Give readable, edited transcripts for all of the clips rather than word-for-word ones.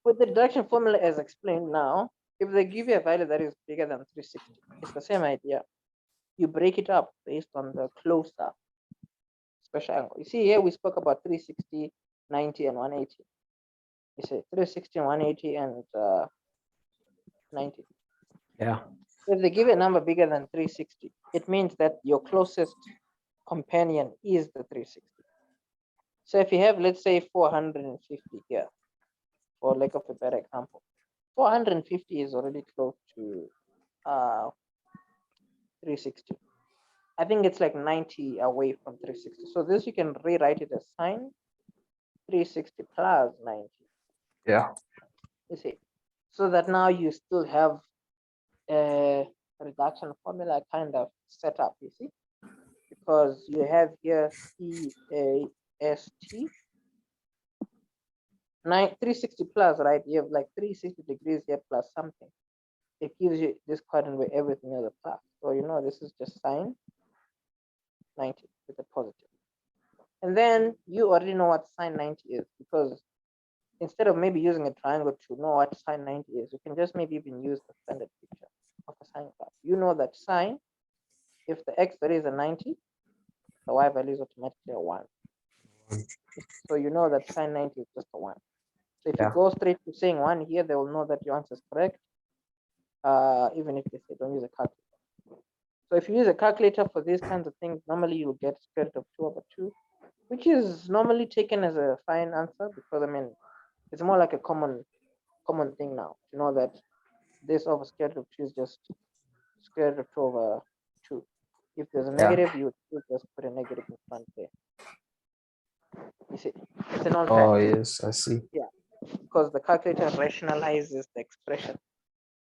With the deduction formula as explained now, if they give you a value that is bigger than 360, it's the same idea. You break it up based on the closer special angle. You see here we spoke about 360, 90, and 180. You see 360, 180, and 90. Yeah. If they give a number bigger than 360, it means that your closest companion is the 360. So if you have, let's say, 450 here, for lack of a better example, 450 is already close to 360. I think it's like 90 away from 360. So this you can rewrite it as sine 360 plus 90. Yeah. You see, so that now you still have a reduction formula kind of set up, you see, because you have here CAST 360 plus, right? You have like 360 degrees here plus something. It gives you this quadrant where everything is a plus. So you know this is just sine 90 with a positive. And then you already know what sine 90 is, because instead of maybe using a triangle to know what sine 90 is, you can just maybe even use the standard picture of a sine graph. You know that sine, if the x value is a 90, the y value is automatically a 1. So you know that sine 90 is just a 1. So if you Yeah. go straight to saying 1 here, they will know that your answer is correct, even if they say don't use a calculator. So if you use a calculator for these kinds of things, normally you'll get square root of 2/2, which is normally taken as a fine answer, because I mean, it's more like a common thing now to know that this over square root of 2 is just square root of 2/2. If there's a negative, you would just put a negative in front there. You see, it's a known fact. Oh, yes, I see. Yeah, because the calculator rationalizes the expression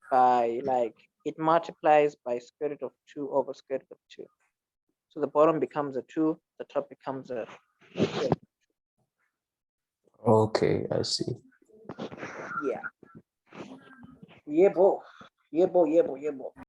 by, like, it multiplies by square root of 2 over square root of 2. So the bottom becomes a 2, the top becomes a 2. Okay, I see. Yeah. Yeah, bo. Yeah, bo.